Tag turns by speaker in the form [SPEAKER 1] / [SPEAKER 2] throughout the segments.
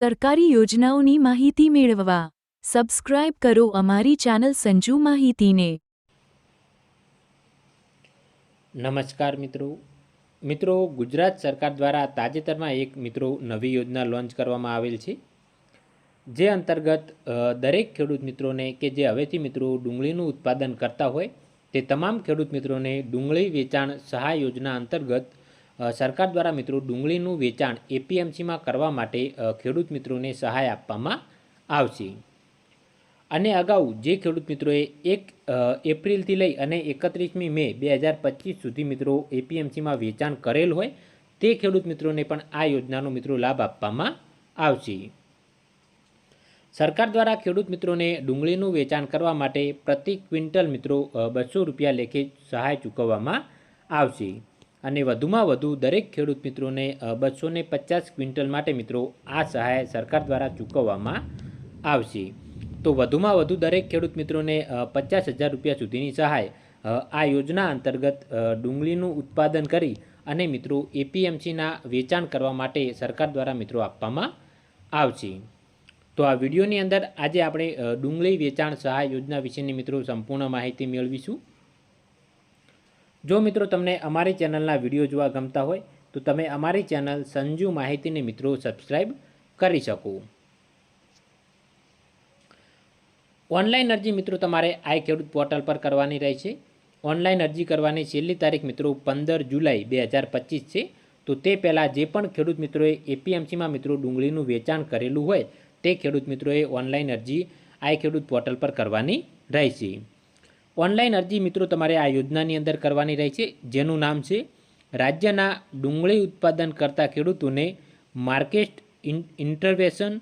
[SPEAKER 1] સરકારી યોજનાઓની માહિતી મેળવવા સબસ્ક્રાઇબ કરો અમારી ચેનલ સંજુ માહિતીને।
[SPEAKER 2] નમસ્કાર મિત્રો ગુજરાત સરકાર દ્વારા તાજેતરમાં એક નવી યોજના લોન્ચ કરવામાં આવેલ છે, જે અંતર્ગત દરેક ખેડૂત મિત્રોને કે જે હવેથી ડુંગળીનું ઉત્પાદન કરતા હોય તે તમામ ખેડૂત મિત્રોને ડુંગળી વેચાણ સહાય યોજના અંતર્ગત સરકાર દ્વારા ડુંગળીનું વેચાણ એપીએમસીમાં કરવા માટે ખેડૂત મિત્રોને સહાય આપવામાં આવશે। અને અગાઉ જે ખેડૂત મિત્રોએ 1 એપ્રિલથી લઈ અને 31મી મે 2025 સુધી એપીએમસીમાં વેચાણ કરેલ હોય તે ખેડૂત મિત્રોને પણ આ યોજનાનો લાભ આપવામાં આવશે। સરકાર દ્વારા ખેડૂત મિત્રોને ડુંગળીનું વેચાણ કરવા માટે પ્રતિ ક્વિન્ટલ 200 રૂપિયા લેખે સહાય ચૂકવવામાં આવશે અને વધુમાં વધુ દરેક ખેડૂત મિત્રોને 250 ક્વિન્ટલ માટે આ સહાય સરકાર દ્વારા ચૂકવવામાં આવશે। તો વધુમાં વધુ દરેક ખેડૂત મિત્રોને 50,000 રૂપિયા સુધીની સહાય આ યોજના અંતર્ગત ડુંગળીનું ઉત્પાદન કરી અને એપીએમસીના વેચાણ કરવા માટે સરકાર દ્વારા આપવામાં આવશે। તો આ વિડીયોની અંદર આજે આપણે ડુંગળી વેચાણ સહાય યોજના વિશેની સંપૂર્ણ માહિતી મેળવીશું। જો તમને અમારી ચેનલના વિડીયો જોવા ગમતા હોય તો તમે અમારી ચેનલ સંજુ માહિતીને સબસ્ક્રાઈબ કરી શકો। ઓનલાઈન અરજી તમારે આઈ ખેડૂત પોર્ટલ પર કરવાની રહેશે। ઓનલાઈન અરજી કરવાની છેલ્લી તારીખ 15 જુલાઈ 2025 છે। તો તે પહેલાં જે પણ ખેડૂત મિત્રોએ એપીએમસીમાં ડુંગળીનું વેચાણ કરેલું હોય તે ખેડૂત મિત્રોએ ઓનલાઈન અરજી આઈ ખેડૂત પોર્ટલ પર કરવાની રહેશે। ઓનલાઈન અરજી તમારે આ યોજનાની અંદર કરવાની રહેશે, જેનું નામ છે રાજ્યના ડુંગળી ઉત્પાદન કરતા ખેડૂતોને માર્કેટ ઇન્ટરવેન્શન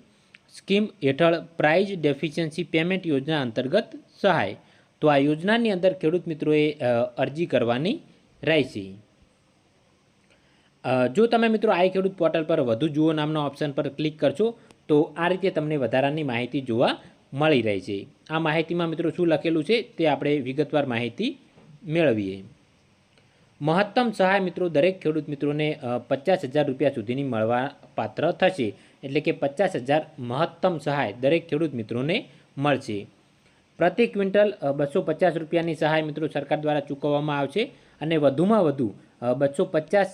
[SPEAKER 2] સ્કીમ હેઠળ પ્રાઇસ ડેફિશિયન્સી પેમેન્ટ યોજના અંતર્ગત સહાય। તો આ યોજનાની અંદર ખેડૂત મિત્રોએ અરજી કરવાની રહેશે। જો તમે આઈ ખેડૂત પોર્ટલ પર વધુ જુઓ નામના ઓપ્શન પર ક્લિક કરશો તો આ રીતે તમને વધારાની માહિતી જોવા મળી રહેશે। આ માહિતીમાં શું લખેલું છે તે આપણે વિગતવાર માહિતી મેળવીએ। મહત્તમ સહાય દરેક ખેડૂત મિત્રોને 50,000 રૂપિયા સુધીની મળવા પાત્ર થશે, એટલે કે 50,000 મહત્તમ સહાય દરેક ખેડૂત મિત્રોને મળશે। પ્રતિ ક્વિન્ટલ 250 રૂપિયાની સહાય સરકાર દ્વારા ચૂકવવામાં આવશે અને વધુમાં વધુ 250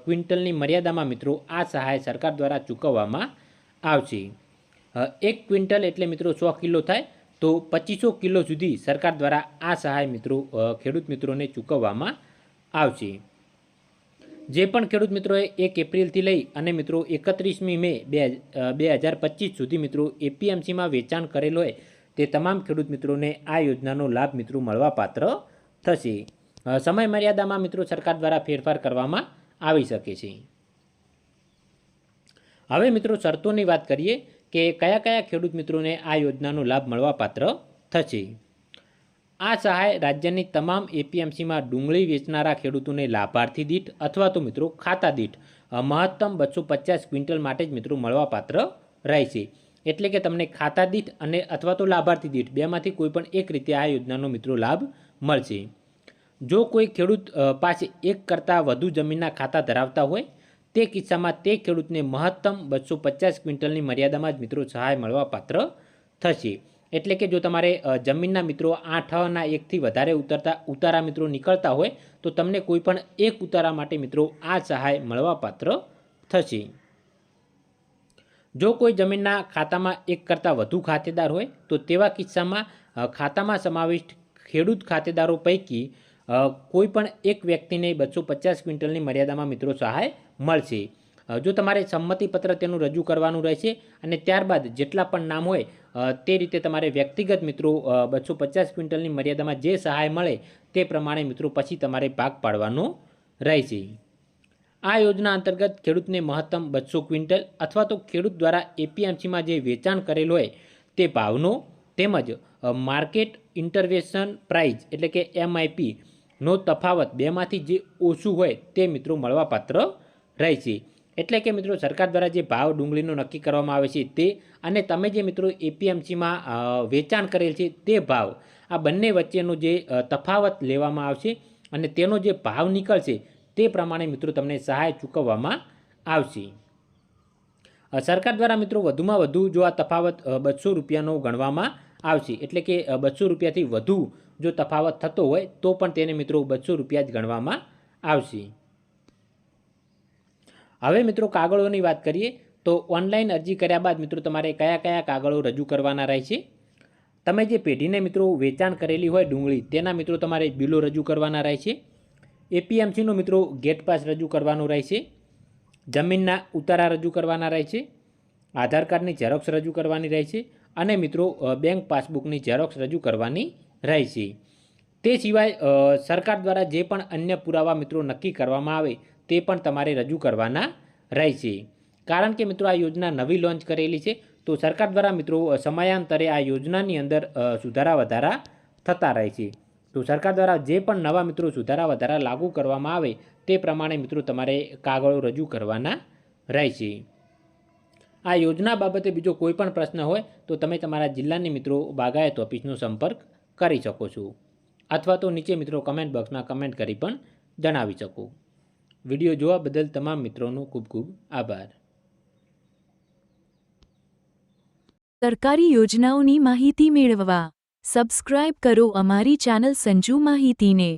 [SPEAKER 2] ક્વિન્ટલની મર્યાદામાં આ સહાય સરકાર દ્વારા ચૂકવવામાં આવશે। 1 ક્વિન્ટલ એટલે 100 કિલો થાય, તો 2500 કિલો સુધી સરકાર દ્વારા આ સહાય ખેડૂત મિત્રોને ચૂકવવામાં આવશે। જે પણ ખેડૂત મિત્રોએ 1 એપ્રિલથી લઈ અને 31મી મે 2025 સુધી એપીએમસીમાં વેચાણ કરેલ હોય તે તમામ ખેડૂત મિત્રોને આ યોજનાનો લાભ મળવા પાત્ર થશે। સમય મર્યાદામાં સરકાર દ્વારા ફેરફાર કરવામાં આવી શકે છે। હવે શરતોની વાત કરીએ કે કયા કયા ખેડૂત મિત્રોને આ યોજનાનો લાભ મળવા પાત્ર થશે। આ સહાય રાજ્યની તમામ એપીએમસીમાં ડુંગળી વેચનારા ખેડૂતોને લાભાર્થી દીઠ અથવા તો ખાતા દીઠ મહત્તમ 250 ક્વિન્ટલ માટે જ મળવા પાત્ર રહેશે। એટલે કે તમને ખાતા દીઠ અને અથવા તો લાભાર્થી દીઠ બેમાંથી કોઈ પણ એક રીતે આ યોજનાનો લાભ મળશે। જો કોઈ ખેડૂત પાસે એક કરતાં વધુ જમીનના ખાતા ધરાવતા હોય તે કિસ્સામાં તે ખેડૂતને મહત્તમ 250 ક્વિન્ટલની મર્યાદામાં જ સહાય મળવા પાત્ર થશે। એટલે કે જો તમારે જમીનના 8ના 1થી વધારે ઉતારા નીકળતા હોય તો તમને કોઈ પણ એક ઉતારા માટે આ સહાય મળવા પાત્ર થશે। જો કોઈ જમીનના ખાતામાં એક કરતાં વધુ ખાતેદાર હોય તો તેવા કિસ્સામાં ખાતામાં સમાવિષ્ટ ખેડૂત ખાતેદારો પૈકી કોઈ પણ એક વ્યક્તિને 250 ક્વિન્ટલની મર્યાદામાં સહાય મળશે। જો તમારે સંમતિપત્ર તેનું રજૂ કરવાનું રહેશે અને ત્યારબાદ જેટલા પણ નામ હોય તે રીતે તમારે વ્યક્તિગત 250 ક્વિન્ટલની મર્યાદામાં જે સહાય મળે તે પ્રમાણે પછી તમારે ભાગ પાડવાનો રહેશે। આ યોજના અંતર્ગત ખેડૂતને મહત્તમ 200 ક્વિન્ટલ અથવા તો ખેડૂત દ્વારા એપીએમસીમાં જે વેચાણ કરેલ હોય તે ભાવનો તેમજ માર્કેટ ઇન્ટરવેન્શન પ્રાઇસ એટલે કે MIPનો તફાવત બેમાંથી જે ઓછું હોય તે મળવા પાત્ર રહેશે। એટલે કે સરકાર દ્વારા જે ભાવ ડુંગળીનો નક્કી કરવામાં આવે છે તે અને તમે જે એપીએમસીમાં વેચાણ કરેલ છે તે ભાવ, આ બંને વચ્ચેનો જે તફાવત લેવામાં આવશે અને તેનો જે ભાવ નીકળશે તે પ્રમાણે તમને સહાય ચૂકવવામાં આવશે। સરકાર દ્વારા મિત્રો વધુમાં વધુ જો આ તફાવત 200 રૂપિયાનો ગણવામાં આવશે, એટલે કે 200 રૂપિયાથી વધુ જો તફાવત થતો હોય તો પણ તેને મિત્રો 200 રૂપિયા જ ગણવામાં આવશે. હવે મિત્રો કાગળોની વાત કરીએ તો ઓનલાઈન અરજી કર્યા બાદ મિત્રો તમારે કયા કયા કાગળો રજૂ કરવાના રહેશે. તમે જે પેઢીને મિત્રો વેચાણ કરેલી હોય ડુંગળી તેના મિત્રો તમારે બિલો રજૂ કરવાના રહેશે. એપીએમસીનો મિત્રો ગેટ પાસ રજૂ કરવાનો રહેશે. જમીનના ઉતારા રજૂ કરવાના રહેશે. આધાર કાર્ડની ઝેરોક્સ રજૂ કરવાની રહેશે અને મિત્રો બેંક પાસબુકની ઝેરોક્સ રજૂ કરવાની રહેશે. તે સિવાય સરકાર દ્વારા જે પણ અન્ય પુરાવા મિત્રો નક્કી કરવામાં આવે તે પણ તમારે રજૂ કરવાના રહેશે. કારણ કે મિત્રો આ યોજના નવી લોન્ચ કરેલી છે, તો સરકાર દ્વારા મિત્રો સમયાંતરે આ યોજનાની અંદર સુધારા વધારા થતા રહે છે. તો સરકાર દ્વારા જે પણ નવા મિત્રો સુધારા વધારા લાગુ કરવામાં આવે તે પ્રમાણે મિત્રો તમારે કાગળો રજૂ કરવાના રહેશે. આ યોજના બાબતે બીજો કોઈ પણ પ્રશ્ન હોય તો તમે તમારા જિલ્લાની મિત્રો બાગાયત ઓફિસનો સંપર્ક કરી શકો છો, અથવા તો નીચે મિત્રો કમેન્ટ બોક્સમાં કમેન્ટ કરી પણ જણાવી શકો. વિડીયો જોવા બદલ તમામ મિત્રોનો ખૂબ ખૂબ આભાર.
[SPEAKER 1] સરકારી યોજનાઓની માહિતી મેળવવા સબસ્ક્રાઇબ કરો અમારી ચેનલ સંજુ માહિતીને.